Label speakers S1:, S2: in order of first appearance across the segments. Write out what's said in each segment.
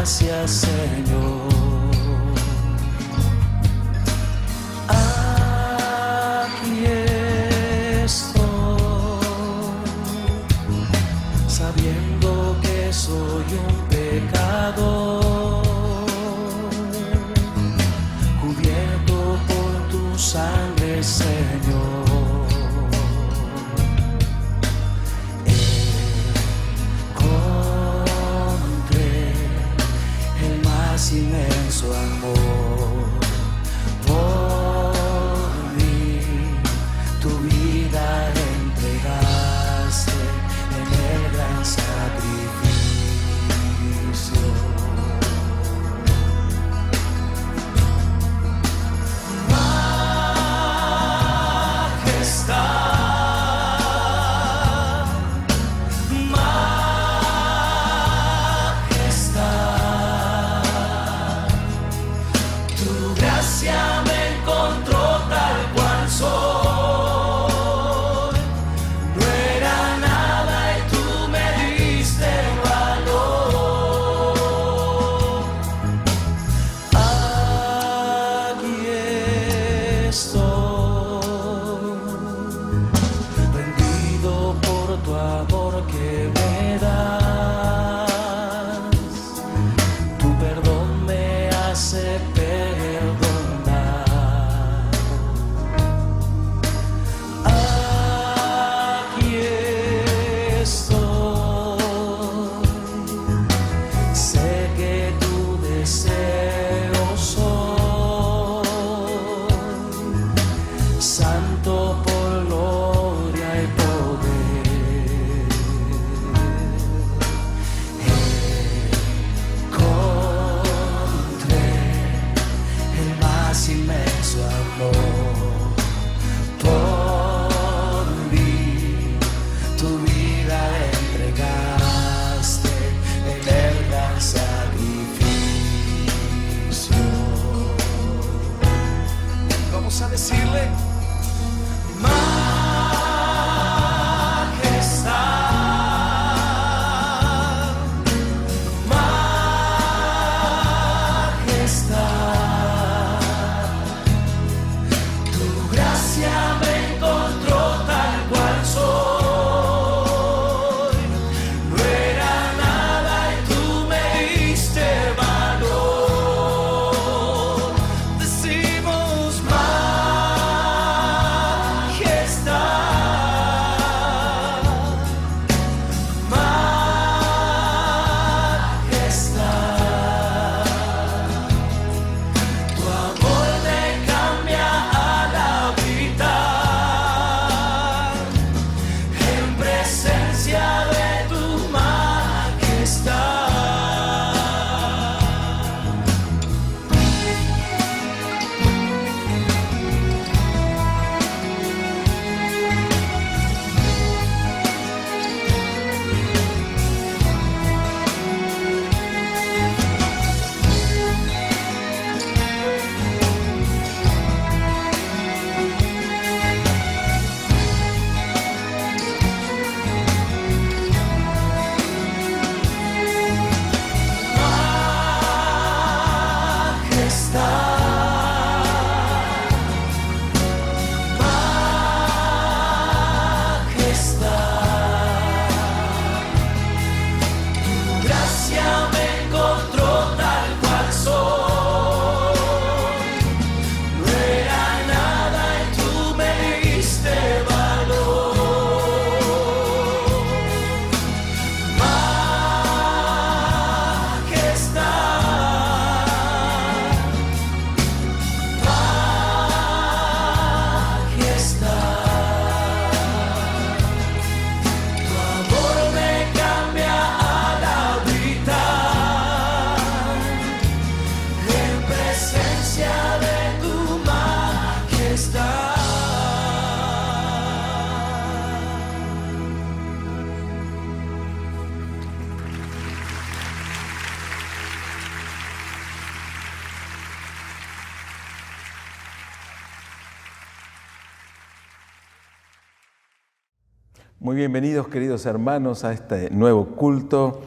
S1: gracias, Señor. Aquí estoy, sabiendo que soy un pecador, cubierto por tu sangre, Señor. Inmenso amor por mí, tu vida entregaste en el gran sacrificio. Majestad, gracia me encontró tal cual soy. No era nada y tú me diste valor. Aquí estoy, rendido por tu amor que me das. Tu perdón me hace santo por gloria y poder. Encontré el más inmenso amor por mí, tu vida entregaste en el gran sacrificio. Vamos a decirle: majestad, majestad, tu gracia me encontró tal cual soy. No era nada y tú me diste valor. Decimos
S2: Muy bienvenidos, queridos hermanos, a este nuevo culto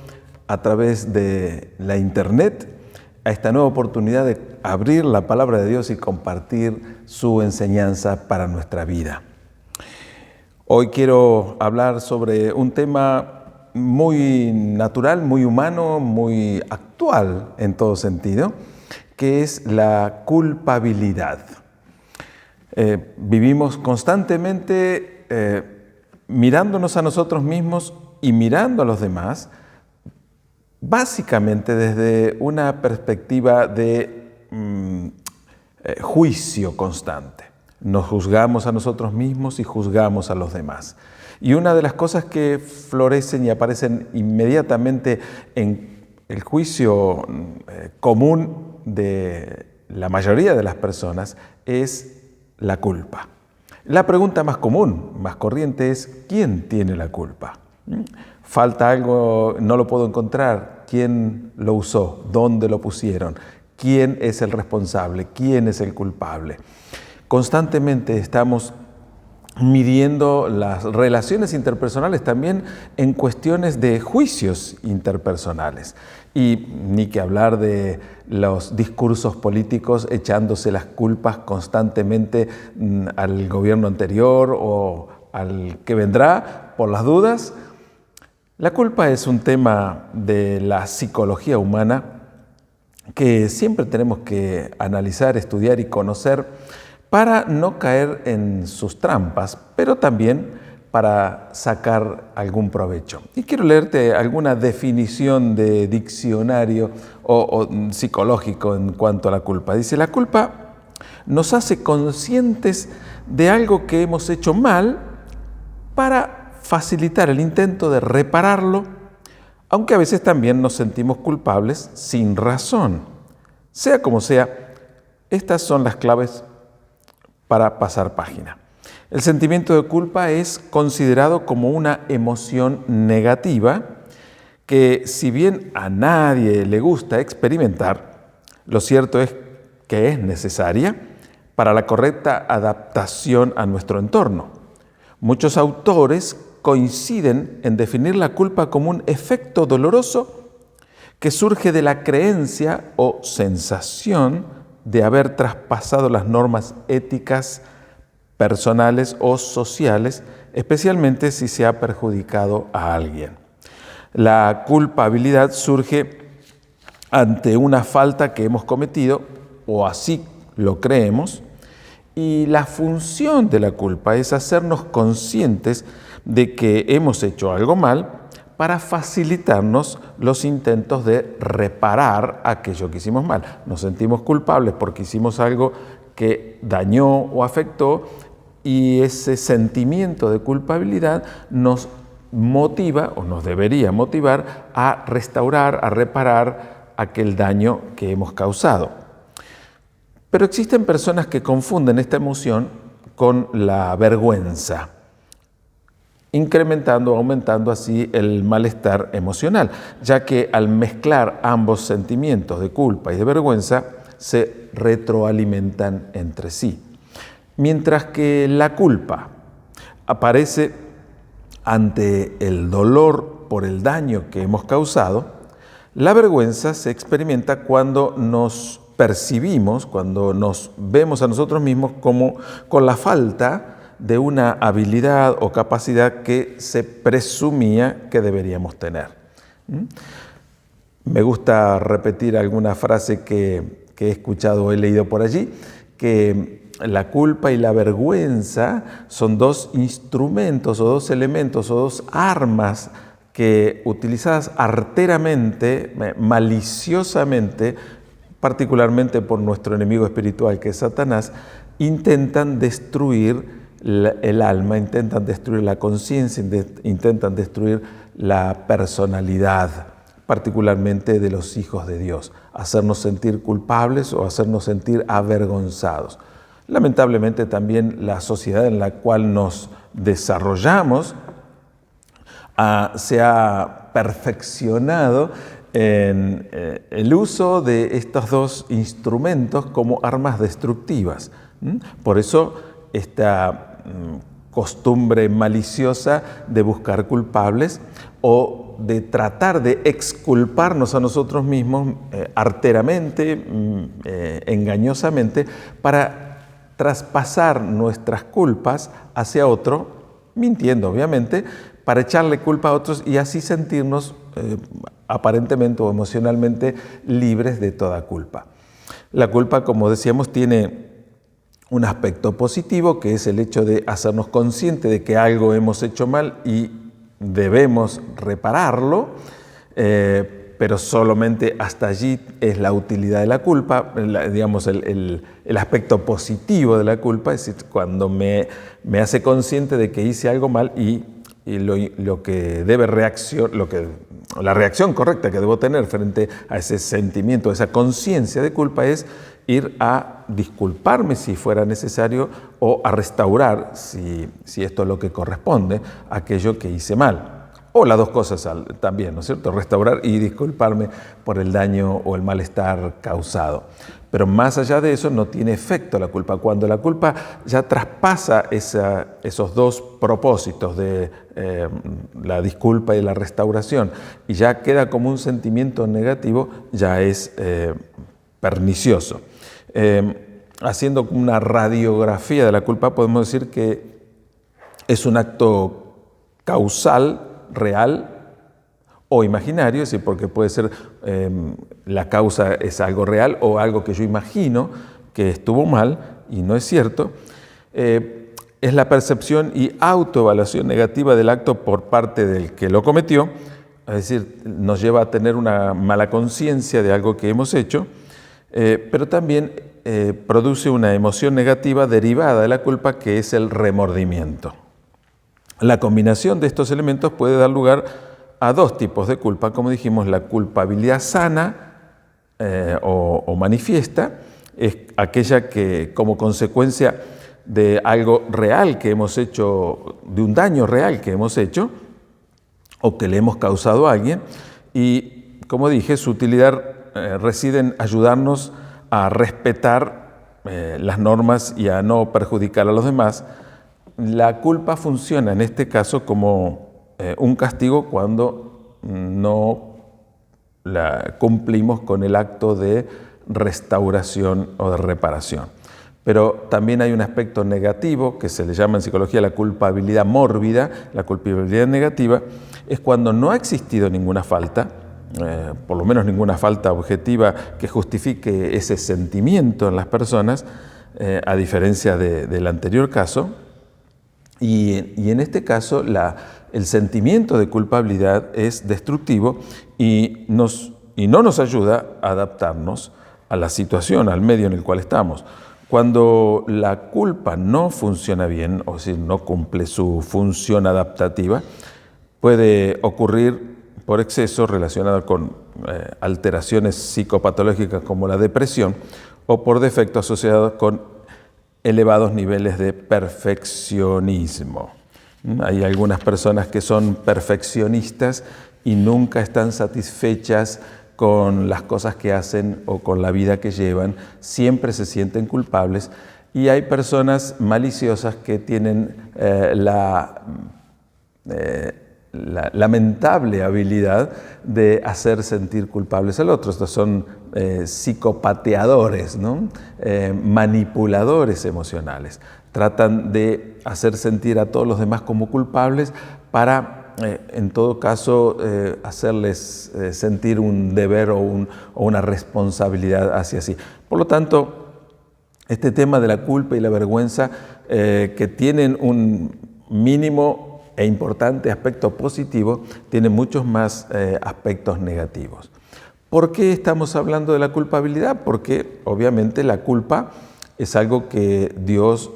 S2: a través de la Internet a esta nueva oportunidad de abrir la palabra de Dios y compartir su enseñanza para nuestra vida. Hoy quiero hablar sobre un tema muy natural, muy humano, muy actual en todo sentido, que es la culpabilidad. Vivimos constantemente mirándonos a nosotros mismos y mirando a los demás, básicamente desde una perspectiva de juicio constante. Nos juzgamos a nosotros mismos y juzgamos a los demás. Y una de las cosas que florecen y aparecen inmediatamente en el juicio común de la mayoría de las personas es la culpa. La pregunta más común, más corriente es: ¿quién tiene la culpa? Falta algo, no lo puedo encontrar. ¿Quién lo usó? ¿Dónde lo pusieron? ¿Quién es el responsable? ¿Quién es el culpable? Constantemente estamos midiendo las relaciones interpersonales también en cuestiones de juicios interpersonales. Y ni que hablar de los discursos políticos echándose las culpas constantemente al gobierno anterior o al que vendrá por las dudas. La culpa es un tema de la psicología humana que siempre tenemos que analizar, estudiar y conocer para no caer en sus trampas, pero también para sacar algún provecho. Y quiero leerte alguna definición de diccionario o psicológico en cuanto a la culpa. Dice: la culpa nos hace conscientes de algo que hemos hecho mal para facilitar el intento de repararlo, aunque a veces también nos sentimos culpables sin razón. Sea como sea, estas son las claves para pasar página. El sentimiento de culpa es considerado como una emoción negativa que, si bien a nadie le gusta experimentar, lo cierto es que es necesaria para la correcta adaptación a nuestro entorno. Muchos autores coinciden en definir la culpa como un efecto doloroso que surge de la creencia o sensación de haber traspasado las normas éticas, personales o sociales, especialmente si se ha perjudicado a alguien. La culpabilidad surge ante una falta que hemos cometido, o así lo creemos, y la función de la culpa es hacernos conscientes de que hemos hecho algo mal para facilitarnos los intentos de reparar aquello que hicimos mal. Nos sentimos culpables porque hicimos algo que dañó o afectó, y ese sentimiento de culpabilidad nos motiva, o nos debería motivar, a restaurar, a reparar aquel daño que hemos causado. Pero existen personas que confunden esta emoción con la vergüenza, incrementando o aumentando así el malestar emocional, ya que al mezclar ambos sentimientos de culpa y de vergüenza se retroalimentan entre sí. Mientras que la culpa aparece ante el dolor por el daño que hemos causado, la vergüenza se experimenta cuando nos percibimos, cuando nos vemos a nosotros mismos como con la falta de una habilidad o capacidad que se presumía que deberíamos tener. Me gusta repetir alguna frase que he escuchado o he leído por allí, que la culpa y la vergüenza son dos instrumentos o dos elementos o dos armas que, utilizadas arteramente, maliciosamente, particularmente por nuestro enemigo espiritual que es Satanás, intentan destruir el alma, intentan destruir la conciencia, intentan destruir la personalidad, particularmente de los hijos de Dios, hacernos sentir culpables o hacernos sentir avergonzados. Lamentablemente también la sociedad en la cual nos desarrollamos se ha perfeccionado en el uso de estos dos instrumentos como armas destructivas. Por eso esta costumbre maliciosa de buscar culpables o de tratar de exculparnos a nosotros mismos arteramente, engañosamente, para traspasar nuestras culpas hacia otro, mintiendo obviamente, para echarle culpa a otros y así sentirnos aparentemente o emocionalmente libres de toda culpa. La culpa, como decíamos, tiene un aspecto positivo, que es el hecho de hacernos conscientes de que algo hemos hecho mal y debemos repararlo, pero solamente hasta allí es la utilidad de la culpa, digamos el aspecto positivo de la culpa, es decir, cuando me hace consciente de que hice algo mal y lo que debe la reacción correcta que debo tener frente a ese sentimiento, a esa conciencia de culpa es ir a disculparme si fuera necesario o a restaurar, si esto es lo que corresponde, aquello que hice mal. O las dos cosas también, ¿no es cierto? Restaurar y disculparme por el daño o el malestar causado. Pero más allá de eso no tiene efecto la culpa. Cuando la culpa ya traspasa esos dos propósitos de la disculpa y la restauración y ya queda como un sentimiento negativo, ya es pernicioso. Haciendo una radiografía de la culpa podemos decir que es un acto causal, real o imaginario, es decir, porque puede ser la causa es algo real o algo que yo imagino que estuvo mal y no es cierto. Es la percepción y autoevaluación negativa del acto por parte del que lo cometió, es decir, nos lleva a tener una mala conciencia de algo que hemos hecho, pero también produce una emoción negativa derivada de la culpa, que es el remordimiento. La combinación de estos elementos puede dar lugar a dos tipos de culpa, como dijimos. La culpabilidad sana o manifiesta es aquella que, como consecuencia de algo real que hemos hecho, de un daño real que hemos hecho o que le hemos causado a alguien, y como dije, su utilidad reside en ayudarnos a respetar las normas y a no perjudicar a los demás. La culpa funciona en este caso como un castigo cuando no cumplimos con el acto de restauración o de reparación. Pero también hay un aspecto negativo que se le llama en psicología la culpabilidad mórbida. La culpabilidad negativa es cuando no ha existido ninguna falta, por lo menos ninguna falta objetiva que justifique ese sentimiento en las personas, a diferencia del anterior caso. Y en este caso el sentimiento de culpabilidad es destructivo y no nos ayuda a adaptarnos a la situación, al medio en el cual estamos. Cuando la culpa no funciona bien, o si no cumple su función adaptativa, puede ocurrir por exceso relacionado con alteraciones psicopatológicas como la depresión o por defecto asociados con elevados niveles de perfeccionismo. Hay algunas personas que son perfeccionistas y nunca están satisfechas con las cosas que hacen o con la vida que llevan, siempre se sienten culpables, y hay personas maliciosas que tienen la lamentable habilidad de hacer sentir culpables al otro. Estos son psicopateadores, ¿no? Manipuladores emocionales. Tratan de hacer sentir a todos los demás como culpables para en todo caso hacerles sentir un deber o una responsabilidad hacia sí. Por lo tanto, este tema de la culpa y la vergüenza, que tienen un mínimo e importante aspecto positivo, tiene muchos más aspectos negativos. ¿Por qué estamos hablando de la culpabilidad? Porque obviamente la culpa es algo que Dios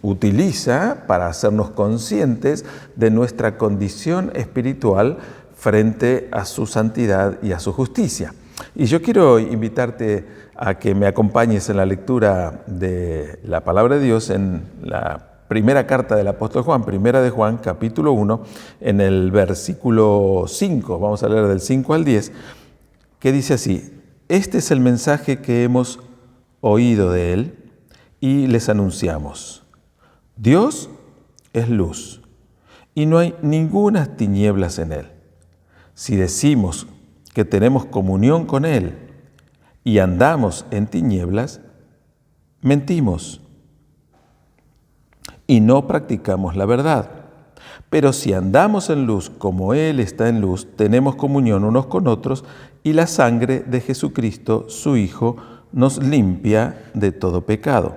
S2: utiliza para hacernos conscientes de nuestra condición espiritual frente a su santidad y a su justicia. Y yo quiero invitarte a que me acompañes en la lectura de la palabra de Dios en la primera carta del apóstol Juan, primera de Juan, capítulo 1, en el versículo 5, vamos a leer del 5 al 10, que dice así: este es el mensaje que hemos oído de él y les anunciamos. Dios es luz, y no hay ninguna tinieblas en Él. Si decimos que tenemos comunión con Él y andamos en tinieblas, mentimos y no practicamos la verdad. Pero si andamos en luz como Él está en luz, tenemos comunión unos con otros y la sangre de Jesucristo, su Hijo, nos limpia de todo pecado.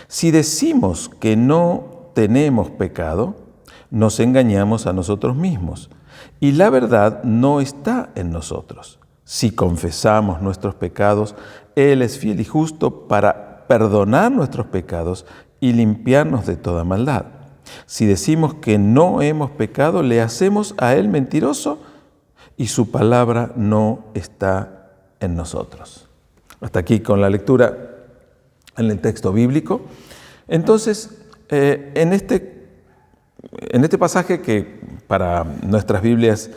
S2: Si decimos que no tenemos pecado, nos engañamos a nosotros mismos y la verdad no está en nosotros. Si confesamos nuestros pecados, Él es fiel y justo para perdonar nuestros pecados y limpiarnos de toda maldad. Si decimos que no hemos pecado, le hacemos a Él mentiroso y su palabra no está en nosotros. Hasta aquí con la lectura en el texto bíblico. Entonces, en este pasaje que para nuestras Biblias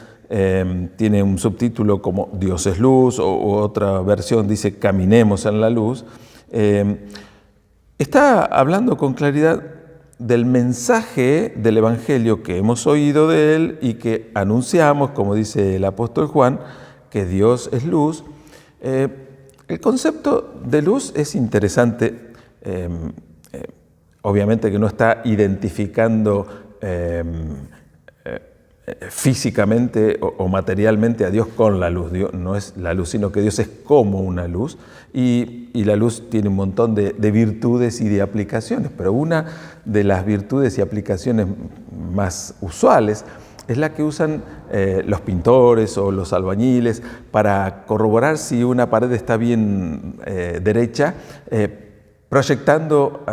S2: tiene un subtítulo como Dios es luz, o otra versión dice Caminemos en la luz, está hablando con claridad del mensaje del Evangelio que hemos oído de Él y que anunciamos, como dice el apóstol Juan, que Dios es luz. El concepto de luz es interesante. Obviamente que no está identificando físicamente o materialmente a Dios con la luz. Dios no es la luz, sino que Dios es como una luz y la luz tiene un montón de virtudes y de aplicaciones, pero una de las virtudes y aplicaciones más usuales es la que usan los pintores o los albañiles para corroborar si una pared está bien derecha, proyectando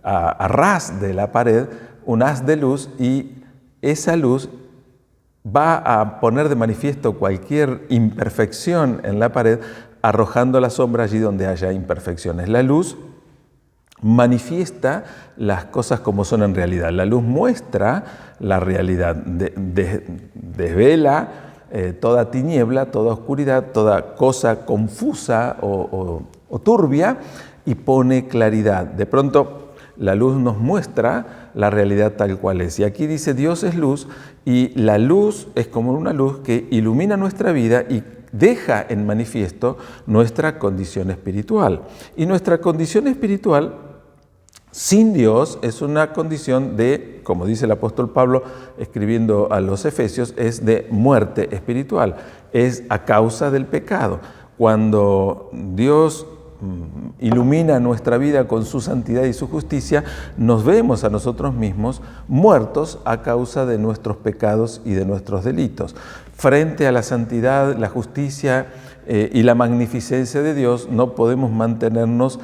S2: a ras de la pared un haz de luz, y esa luz va a poner de manifiesto cualquier imperfección en la pared, arrojando la sombra allí donde haya imperfecciones. La luz manifiesta las cosas como son en realidad. La luz muestra la realidad, desvela toda tiniebla, toda oscuridad, toda cosa confusa o turbia, y pone claridad. De pronto, la luz nos muestra la realidad tal cual es. Y aquí dice Dios es luz, y la luz es como una luz que ilumina nuestra vida y deja en manifiesto nuestra condición espiritual. Y nuestra condición espiritual sin Dios es una condición de, como dice el apóstol Pablo escribiendo a los Efesios, es de muerte espiritual, es a causa del pecado. Cuando Dios ilumina nuestra vida con su santidad y su justicia, nos vemos a nosotros mismos muertos a causa de nuestros pecados y de nuestros delitos. Frente a la santidad, la justicia y la magnificencia de Dios, no podemos mantenernos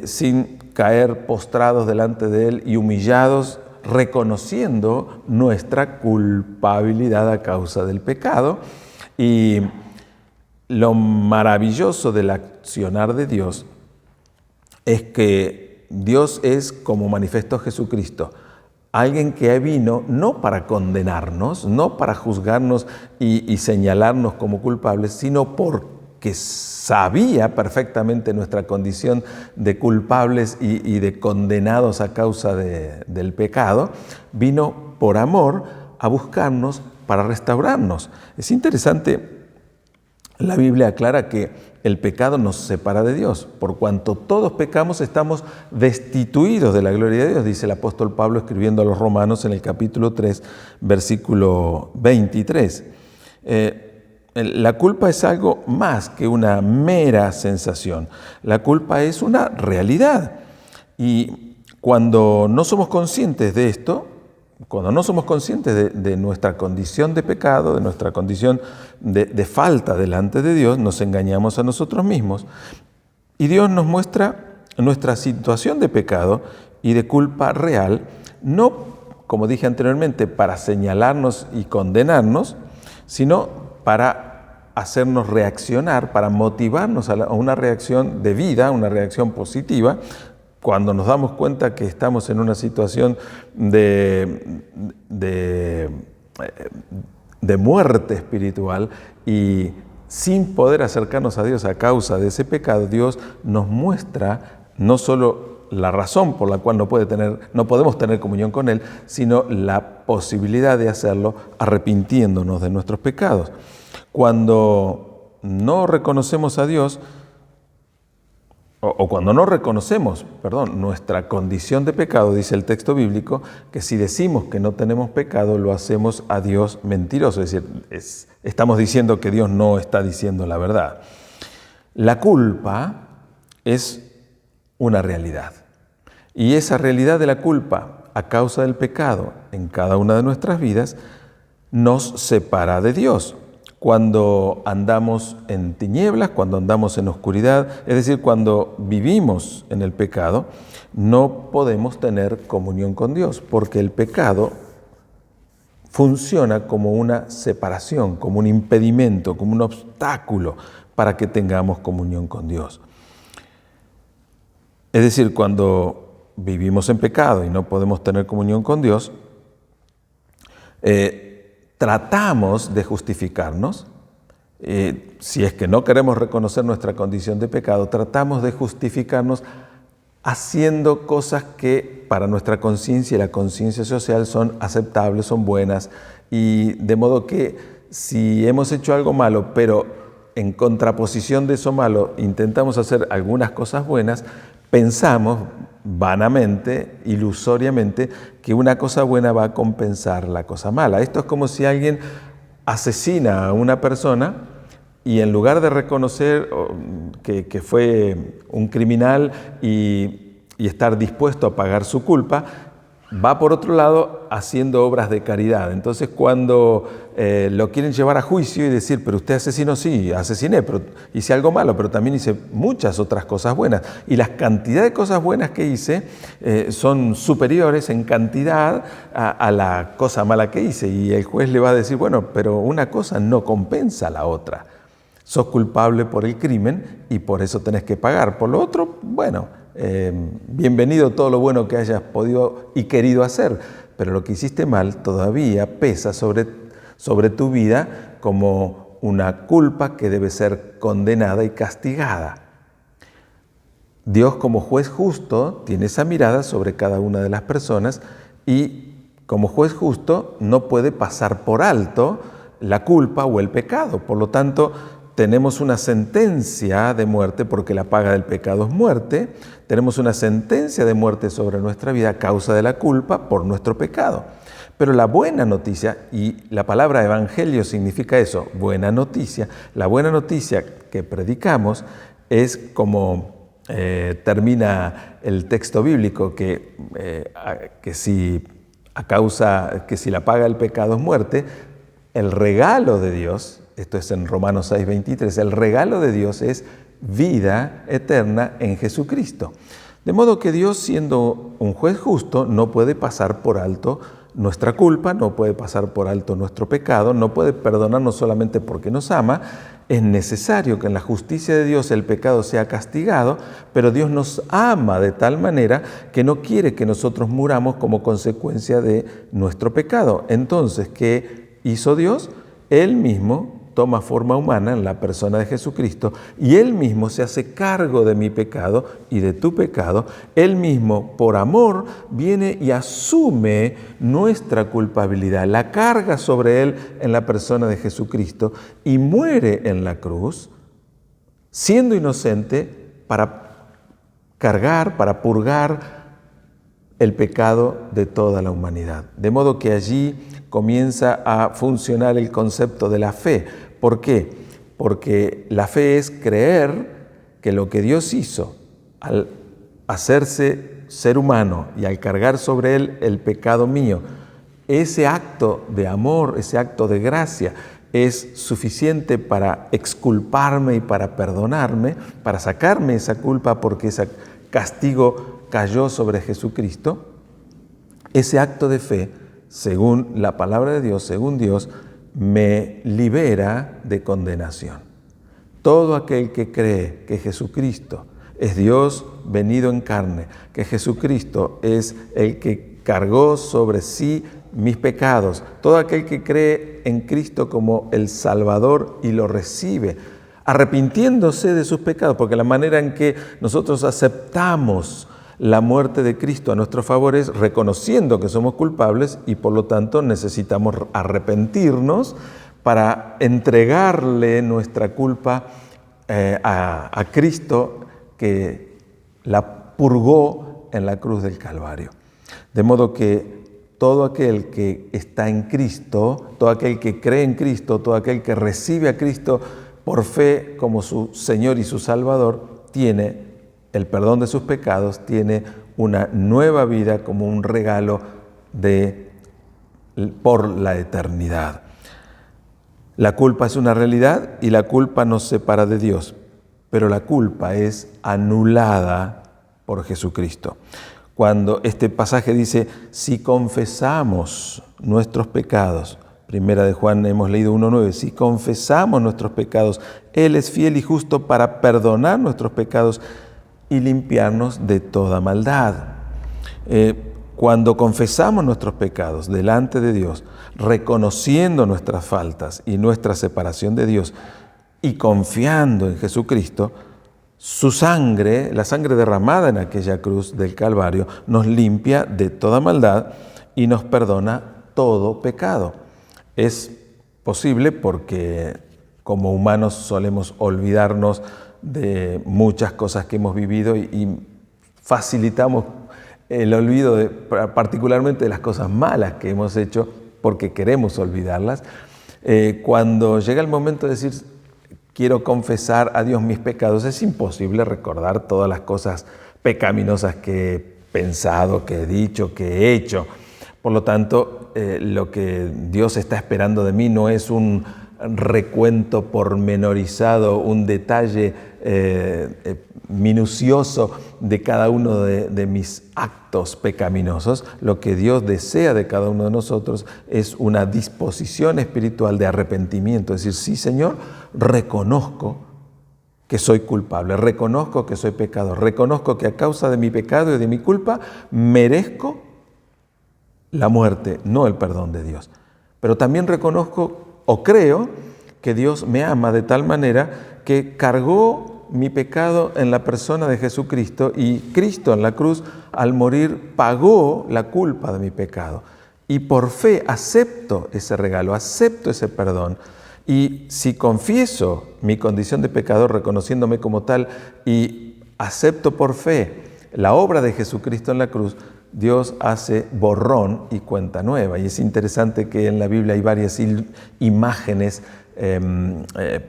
S2: sin caer postrados delante de Él y humillados, reconociendo nuestra culpabilidad a causa del pecado. Y lo maravilloso del accionar de Dios es que Dios es, como manifestó Jesucristo, alguien que vino no para condenarnos, no para juzgarnos y señalarnos como culpables, sino porque sabía perfectamente nuestra condición de culpables y de condenados a causa del pecado. Vino por amor a buscarnos para restaurarnos. Es interesante. La Biblia aclara que el pecado nos separa de Dios. Por cuanto todos pecamos, estamos destituidos de la gloria de Dios, dice el apóstol Pablo escribiendo a los Romanos en el capítulo 3, versículo 23. La culpa es algo más que una mera sensación. La culpa es una realidad. Y cuando no somos conscientes de esto, cuando no somos conscientes de nuestra condición de pecado, de nuestra condición de falta delante de Dios, nos engañamos a nosotros mismos. Y Dios nos muestra nuestra situación de pecado y de culpa real, no, como dije anteriormente, para señalarnos y condenarnos, sino para hacernos reaccionar, para motivarnos a una reacción de vida, una reacción positiva, cuando nos damos cuenta que estamos en una situación de muerte espiritual y sin poder acercarnos a Dios a causa de ese pecado, Dios nos muestra no solo la razón por la cual no podemos tener comunión con Él, sino la posibilidad de hacerlo arrepintiéndonos de nuestros pecados. Cuando no reconocemos a Dios, o cuando no reconocemos, nuestra condición de pecado, dice el texto bíblico, que si decimos que no tenemos pecado, lo hacemos a Dios mentiroso. Es decir, estamos diciendo que Dios no está diciendo la verdad. La culpa es una realidad. Y esa realidad de la culpa, a causa del pecado en cada una de nuestras vidas, nos separa de Dios. Cuando andamos en tinieblas, cuando andamos en oscuridad, es decir, cuando vivimos en el pecado, no podemos tener comunión con Dios, porque el pecado funciona como una separación, como un impedimento, como un obstáculo para que tengamos comunión con Dios. Es decir, cuando vivimos en pecado y no podemos tener comunión con Dios, tratamos de justificarnos. Si es que no queremos reconocer nuestra condición de pecado, tratamos de justificarnos haciendo cosas que para nuestra conciencia y la conciencia social son aceptables, son buenas, y de modo que si hemos hecho algo malo, pero en contraposición de eso malo intentamos hacer algunas cosas buenas, pensamos vanamente, ilusoriamente, que una cosa buena va a compensar la cosa mala. Esto es como si alguien asesina a una persona y en lugar de reconocer que fue un criminal y estar dispuesto a pagar su culpa, va por otro lado haciendo obras de caridad. Entonces cuando lo quieren llevar a juicio y decir, pero usted asesinó, sí, asesiné, pero hice algo malo, pero también hice muchas otras cosas buenas. Y las cantidades de cosas buenas que hice son superiores en cantidad a la cosa mala que hice. Y el juez le va a decir, bueno, pero una cosa no compensa a la otra. Sos culpable por el crimen y por eso tenés que pagar. Por lo otro, bueno, bienvenido todo lo bueno que hayas podido y querido hacer, pero lo que hiciste mal todavía pesa sobre tu vida como una culpa que debe ser condenada y castigada. Dios, como juez justo, tiene esa mirada sobre cada una de las personas y como juez justo no puede pasar por alto la culpa o el pecado. Por lo tanto, tenemos una sentencia de muerte porque la paga del pecado es muerte. Tenemos una sentencia de muerte sobre nuestra vida a causa de la culpa por nuestro pecado. Pero la buena noticia, y la palabra evangelio significa eso, buena noticia, la buena noticia que predicamos es como termina el texto bíblico, que si la paga del pecado es muerte, el regalo de Dios, esto es en Romanos 6:23, el regalo de Dios es vida eterna en Jesucristo. De modo que Dios, siendo un juez justo, no puede pasar por alto nuestra culpa, no puede pasar por alto nuestro pecado, no puede perdonarnos solamente porque nos ama. Es necesario que en la justicia de Dios el pecado sea castigado, pero Dios nos ama de tal manera que no quiere que nosotros muramos como consecuencia de nuestro pecado. Entonces, ¿qué hizo Dios? Él mismo toma forma humana en la persona de Jesucristo y Él mismo se hace cargo de mi pecado y de tu pecado. Él mismo, por amor, viene y asume nuestra culpabilidad, la carga sobre Él en la persona de Jesucristo y muere en la cruz, siendo inocente, para cargar, para purgar el pecado de toda la humanidad. De modo que allí comienza a funcionar el concepto de la fe. ¿Por qué? Porque la fe es creer que lo que Dios hizo al hacerse ser humano y al cargar sobre Él el pecado mío, ese acto de amor, ese acto de gracia es suficiente para exculparme y para perdonarme, para sacarme esa culpa porque ese castigo cayó sobre Jesucristo. Ese acto de fe, según la palabra de Dios, según Dios, me libera de condenación. Todo aquel que cree que Jesucristo es Dios venido en carne, que Jesucristo es el que cargó sobre sí mis pecados, todo aquel que cree en Cristo como el Salvador y lo recibe, arrepintiéndose de sus pecados, porque la manera en que nosotros aceptamos La muerte de Cristo a nuestro favor es reconociendo que somos culpables y por lo tanto necesitamos arrepentirnos para entregarle nuestra culpa a Cristo, que la purgó en la cruz del Calvario. De modo que todo aquel que está en Cristo, todo aquel que cree en Cristo, todo aquel que recibe a Cristo por fe como su Señor y su Salvador, tiene el perdón de sus pecados, tiene una nueva vida como un regalo por la eternidad. La culpa es una realidad y la culpa nos separa de Dios, pero la culpa es anulada por Jesucristo. Cuando este pasaje dice, si confesamos nuestros pecados, Primera de Juan hemos leído 1:9, si confesamos nuestros pecados, Él es fiel y justo para perdonar nuestros pecados y limpiarnos de toda maldad. Cuando confesamos nuestros pecados delante de Dios, reconociendo nuestras faltas y nuestra separación de Dios y confiando en Jesucristo, su sangre, la sangre derramada en aquella cruz del Calvario, nos limpia de toda maldad y nos perdona todo pecado. Es posible porque como humanos solemos olvidarnos de muchas cosas que hemos vivido y facilitamos el olvido particularmente de las cosas malas que hemos hecho porque queremos olvidarlas. Cuando llega el momento de decir, quiero confesar a Dios mis pecados, es imposible recordar todas las cosas pecaminosas que he pensado, que he dicho, que he hecho. Por lo tanto, lo que Dios está esperando de mí no es un recuento pormenorizado, un detalle minucioso de cada uno de mis actos pecaminosos. Lo que Dios desea de cada uno de nosotros es una disposición espiritual de arrepentimiento. Es decir, sí, Señor, reconozco que soy culpable, reconozco que soy pecador, reconozco que a causa de mi pecado y de mi culpa merezco la muerte, no el perdón de Dios. Pero también reconozco o creo que Dios me ama de tal manera que cargó mi pecado en la persona de Jesucristo y Cristo en la cruz al morir pagó la culpa de mi pecado. Y por fe acepto ese regalo, acepto ese perdón. Y si confieso mi condición de pecador reconociéndome como tal y acepto por fe la obra de Jesucristo en la cruz, Dios hace borrón y cuenta nueva. Y es interesante que en la Biblia hay varias imágenes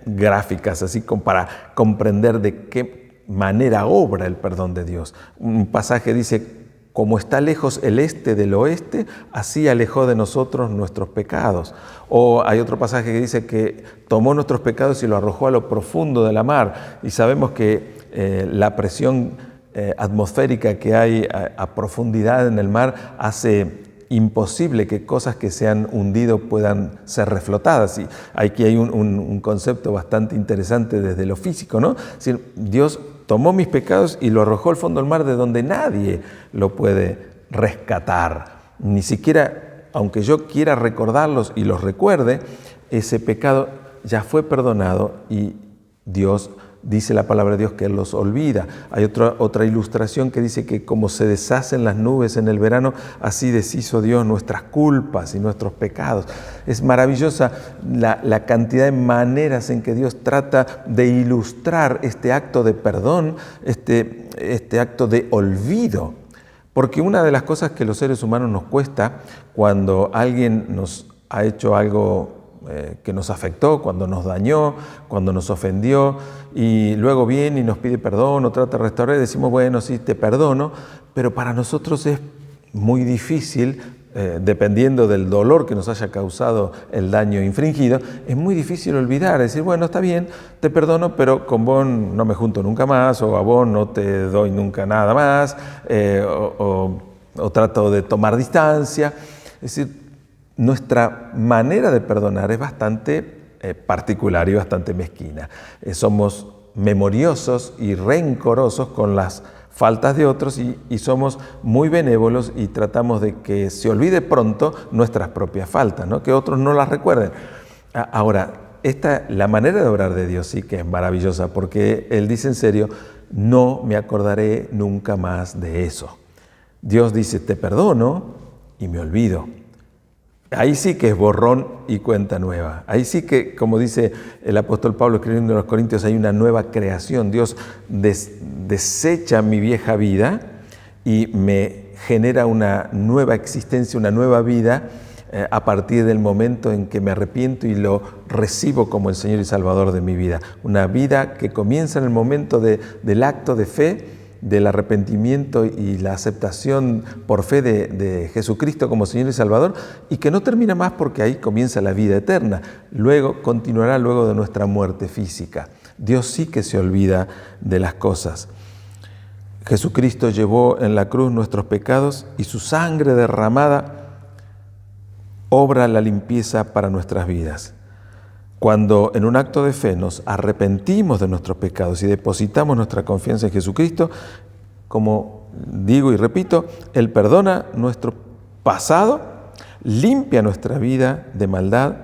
S2: gráficas, así como para comprender de qué manera obra el perdón de Dios. Un pasaje dice, como está lejos el este del oeste, así alejó de nosotros nuestros pecados. O hay otro pasaje que dice que tomó nuestros pecados y lo arrojó a lo profundo de la mar. Y sabemos que la presión atmosférica que hay a profundidad en el mar hace imposible que cosas que se han hundido puedan ser reflotadas. Y aquí hay un concepto bastante interesante desde lo físico, ¿no? Es decir, Dios tomó mis pecados y lo arrojó al fondo del mar, de donde nadie lo puede rescatar. Ni siquiera, aunque yo quiera recordarlos y los recuerde, ese pecado ya fue perdonado y Dios dice la palabra de Dios que Él los olvida. Hay otra ilustración que dice que como se deshacen las nubes en el verano, así deshizo Dios nuestras culpas y nuestros pecados. Es maravillosa la cantidad de maneras en que Dios trata de ilustrar este acto de perdón, este acto de olvido. Porque una de las cosas que los seres humanos nos cuesta cuando alguien nos ha hecho algo que nos afectó, cuando nos dañó, cuando nos ofendió, y luego viene y nos pide perdón o trata de restaurar y decimos, bueno, sí, te perdono, pero para nosotros es muy difícil, dependiendo del dolor que nos haya causado el daño infringido, es muy difícil olvidar, decir, bueno, está bien, te perdono, pero con vos no me junto nunca más, o a vos no te doy nunca nada más, o trato de tomar distancia. Es decir, nuestra manera de perdonar es bastante particular y bastante mezquina. Somos memoriosos y rencorosos con las faltas de otros y somos muy benévolos y tratamos de que se olvide pronto nuestras propias faltas, ¿no? Que otros no las recuerden. Ahora, la manera de obrar de Dios sí que es maravillosa, porque Él dice en serio, no me acordaré nunca más de eso. Dios dice, te perdono y me olvido. Ahí sí que es borrón y cuenta nueva. Ahí sí que, como dice el apóstol Pablo escribiendo a los Corintios, hay una nueva creación. Dios desecha mi vieja vida y me genera una nueva existencia, una nueva vida a partir del momento en que me arrepiento y lo recibo como el Señor y Salvador de mi vida. Una vida que comienza en el momento del acto de fe, del arrepentimiento y la aceptación por fe de Jesucristo como Señor y Salvador, y que no termina más porque ahí comienza la vida eterna. Luego continuará luego de nuestra muerte física. Dios sí que se olvida de las cosas. Jesucristo llevó en la cruz nuestros pecados y su sangre derramada obra la limpieza para nuestras vidas. Cuando en un acto de fe nos arrepentimos de nuestros pecados y depositamos nuestra confianza en Jesucristo, como digo y repito, Él perdona nuestro pasado, limpia nuestra vida de maldad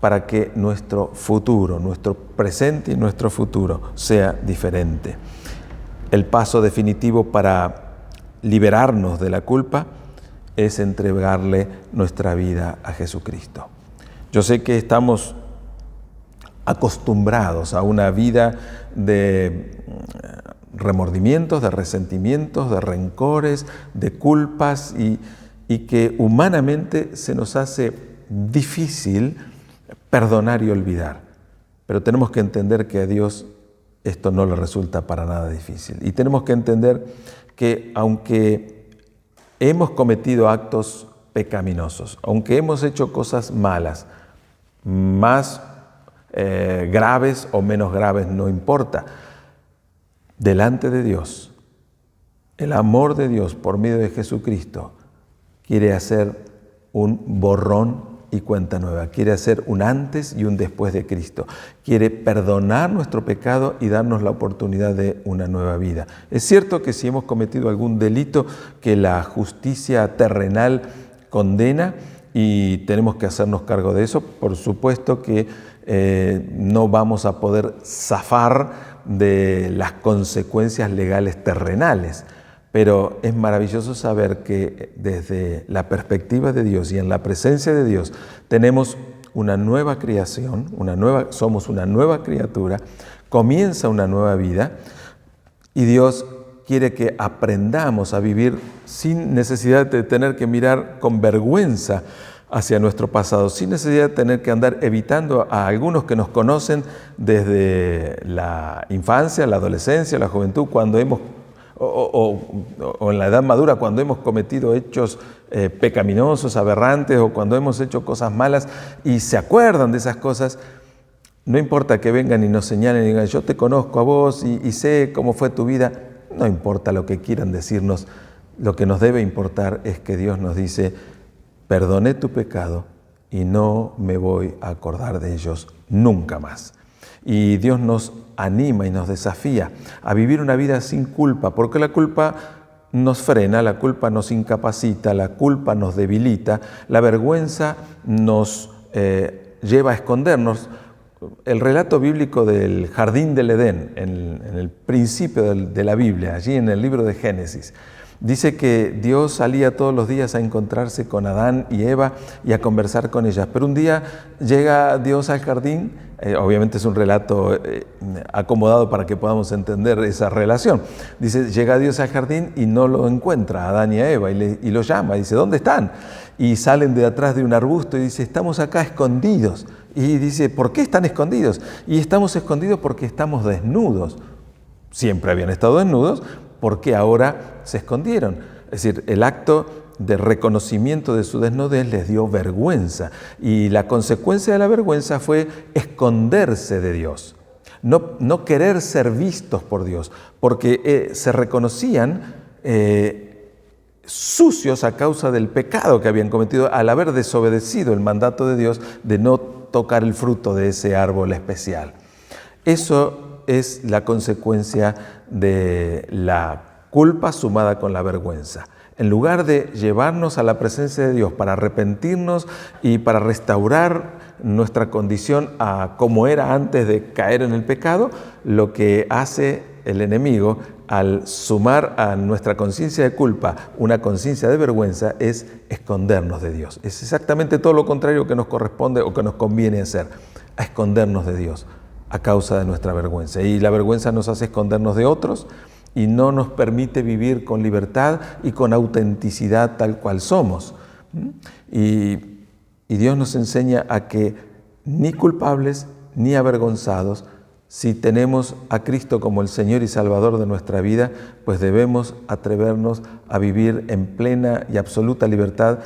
S2: para que nuestro futuro, nuestro presente y nuestro futuro sea diferente. El paso definitivo para liberarnos de la culpa es entregarle nuestra vida a Jesucristo. Yo sé que estamos acostumbrados a una vida de remordimientos, de resentimientos, de rencores, de culpas y que humanamente se nos hace difícil perdonar y olvidar. Pero tenemos que entender que a Dios esto no le resulta para nada difícil. Y tenemos que entender que aunque hemos cometido actos pecaminosos, aunque hemos hecho cosas malas, más graves o menos graves, no importa. Delante de Dios, el amor de Dios por medio de Jesucristo quiere hacer un borrón y cuenta nueva. Quiere hacer un antes y un después de Cristo. Quiere perdonar nuestro pecado y darnos la oportunidad de una nueva vida. Es cierto que si hemos cometido algún delito que la justicia terrenal condena y tenemos que hacernos cargo de eso, por supuesto que no vamos a poder zafar de las consecuencias legales terrenales. Pero es maravilloso saber que desde la perspectiva de Dios y en la presencia de Dios tenemos una nueva creación, somos una nueva criatura, comienza una nueva vida y Dios quiere que aprendamos a vivir sin necesidad de tener que mirar con vergüenza hacia nuestro pasado, sin necesidad de tener que andar evitando a algunos que nos conocen desde la infancia, la adolescencia, la juventud, cuando hemos o en la edad madura, cuando hemos cometido hechos pecaminosos, aberrantes, o cuando hemos hecho cosas malas y se acuerdan de esas cosas. No importa que vengan y nos señalen y digan, yo te conozco a vos y sé cómo fue tu vida. No importa lo que quieran decirnos, lo que nos debe importar es que Dios nos dice, perdoné tu pecado y no me voy a acordar de ellos nunca más. Y Dios nos anima y nos desafía a vivir una vida sin culpa, porque la culpa nos frena, la culpa nos incapacita, la culpa nos debilita, la vergüenza nos lleva a escondernos. El relato bíblico del jardín del Edén, en el principio de la Biblia, allí en el libro de Génesis, dice que Dios salía todos los días a encontrarse con Adán y Eva y a conversar con ellas. Pero un día llega Dios al jardín, obviamente es un relato acomodado para que podamos entender esa relación. Dice, llega Dios al jardín y no lo encuentra a Adán y a Eva y los llama, dice, ¿dónde están? Y salen de atrás de un arbusto y dice, estamos acá escondidos. Y dice, ¿por qué están escondidos? Y estamos escondidos porque estamos desnudos. Siempre habían estado desnudos, ¿por qué ahora se escondieron? Es decir, el acto de reconocimiento de su desnudez les dio vergüenza y la consecuencia de la vergüenza fue esconderse de Dios, no querer ser vistos por Dios, porque se reconocían sucios a causa del pecado que habían cometido al haber desobedecido el mandato de Dios de no tocar el fruto de ese árbol especial. Eso es la consecuencia de la culpa sumada con la vergüenza. En lugar de llevarnos a la presencia de Dios para arrepentirnos y para restaurar nuestra condición a como era antes de caer en el pecado, lo que hace el enemigo al sumar a nuestra conciencia de culpa una conciencia de vergüenza es escondernos de Dios. Es exactamente todo lo contrario que nos corresponde o que nos conviene hacer, a escondernos de Dios a causa de nuestra vergüenza. Y la vergüenza nos hace escondernos de otros y no nos permite vivir con libertad y con autenticidad tal cual somos. Y Dios nos enseña a que ni culpables ni avergonzados, si tenemos a Cristo como el Señor y Salvador de nuestra vida, pues debemos atrevernos a vivir en plena y absoluta libertad,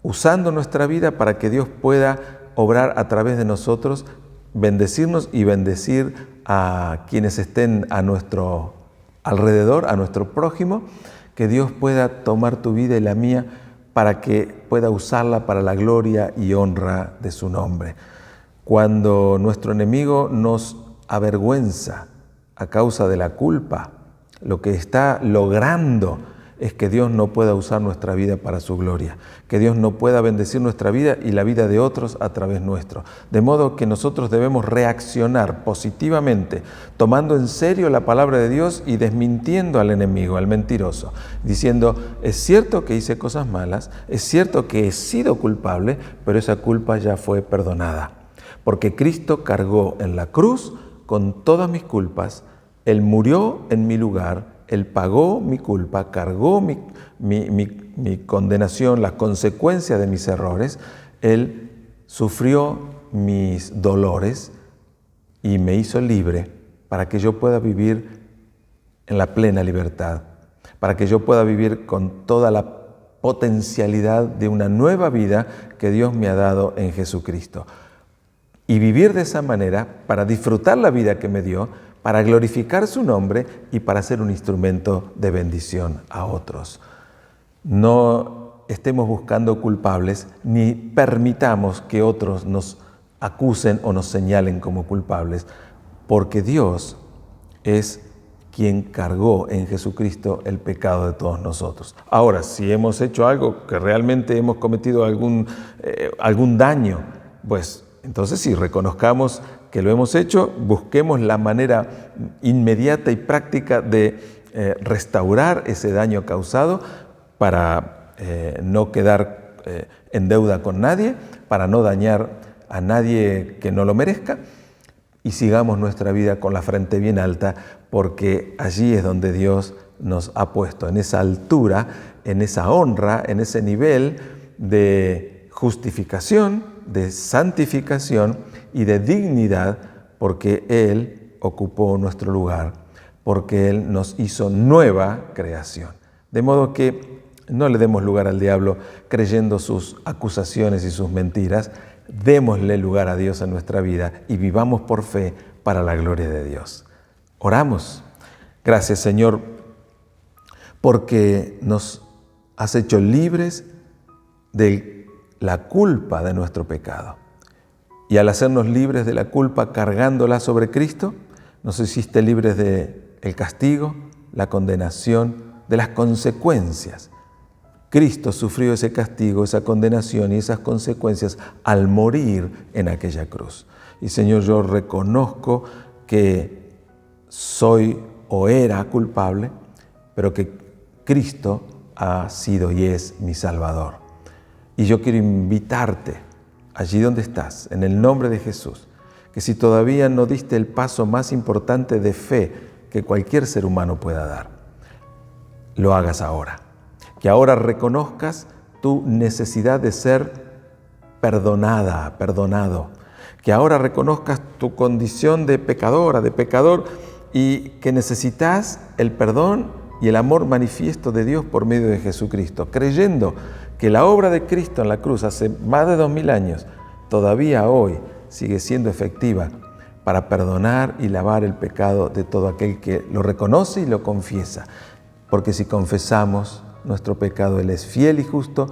S2: usando nuestra vida para que Dios pueda obrar a través de nosotros, bendecirnos y bendecir a quienes estén a nuestro alrededor, a nuestro prójimo, que Dios pueda tomar tu vida y la mía para que pueda usarla para la gloria y honra de su nombre. Cuando nuestro enemigo nos avergüenza a causa de la culpa, lo que está logrando es que Dios no pueda usar nuestra vida para su gloria, que Dios no pueda bendecir nuestra vida y la vida de otros a través nuestro. De modo que nosotros debemos reaccionar positivamente, tomando en serio la palabra de Dios y desmintiendo al enemigo, al mentiroso, diciendo, es cierto que hice cosas malas, es cierto que he sido culpable, pero esa culpa ya fue perdonada, porque Cristo cargó en la cruz con todas mis culpas, Él murió en mi lugar, Él pagó mi culpa, cargó mi condenación, las consecuencias de mis errores, Él sufrió mis dolores y me hizo libre para que yo pueda vivir en la plena libertad, para que yo pueda vivir con toda la potencialidad de una nueva vida que Dios me ha dado en Jesucristo. Y vivir de esa manera para disfrutar la vida que me dio, para glorificar su nombre y para ser un instrumento de bendición a otros. No estemos buscando culpables ni permitamos que otros nos acusen o nos señalen como culpables, porque Dios es quien cargó en Jesucristo el pecado de todos nosotros. Ahora, si hemos hecho algo que realmente hemos cometido algún daño, pues entonces sí, reconozcamos que lo hemos hecho, busquemos la manera inmediata y práctica de restaurar ese daño causado para no quedar en deuda con nadie, para no dañar a nadie que no lo merezca, y sigamos nuestra vida con la frente bien alta, porque allí es donde Dios nos ha puesto, en esa altura, en esa honra, en ese nivel de justificación, de santificación y de dignidad, porque Él ocupó nuestro lugar, porque Él nos hizo nueva creación. De modo que no le demos lugar al diablo creyendo sus acusaciones y sus mentiras, démosle lugar a Dios en nuestra vida y vivamos por fe para la gloria de Dios. Oramos. Gracias, Señor, porque nos has hecho libres de la culpa de nuestro pecado. Y al hacernos libres de la culpa cargándola sobre Cristo, nos hiciste libres del castigo, la condenación, de las consecuencias. Cristo sufrió ese castigo, esa condenación y esas consecuencias al morir en aquella cruz. Y Señor, yo reconozco que soy o era culpable, pero que Cristo ha sido y es mi Salvador. Y yo quiero invitarte, allí donde estás, en el nombre de Jesús, que si todavía no diste el paso más importante de fe que cualquier ser humano pueda dar, lo hagas ahora. Que ahora reconozcas tu necesidad de ser perdonada, perdonado. Que ahora reconozcas tu condición de pecadora, de pecador, y que necesitas el perdón y el amor manifiesto de Dios por medio de Jesucristo, creyendo que la obra de Cristo en la cruz hace más de 2000 años todavía hoy sigue siendo efectiva para perdonar y lavar el pecado de todo aquel que lo reconoce y lo confiesa. Porque si confesamos nuestro pecado, Él es fiel y justo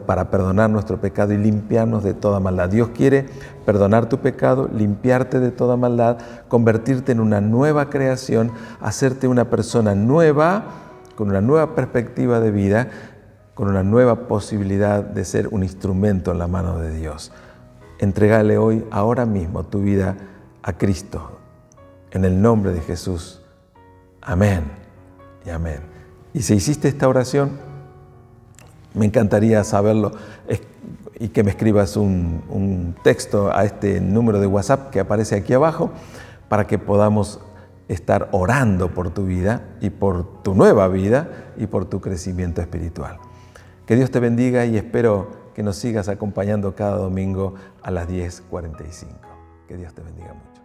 S2: para perdonar nuestro pecado y limpiarnos de toda maldad. Dios quiere perdonar tu pecado, limpiarte de toda maldad, convertirte en una nueva creación, hacerte una persona nueva, con una nueva perspectiva de vida, con una nueva posibilidad de ser un instrumento en la mano de Dios. Entregale hoy, ahora mismo, tu vida a Cristo. En el nombre de Jesús. Amén y amén. Y si hiciste esta oración, me encantaría saberlo y que me escribas un texto a este número de WhatsApp que aparece aquí abajo para que podamos estar orando por tu vida y por tu nueva vida y por tu crecimiento espiritual. Que Dios te bendiga y espero que nos sigas acompañando cada domingo a las 10:45. Que Dios te bendiga mucho.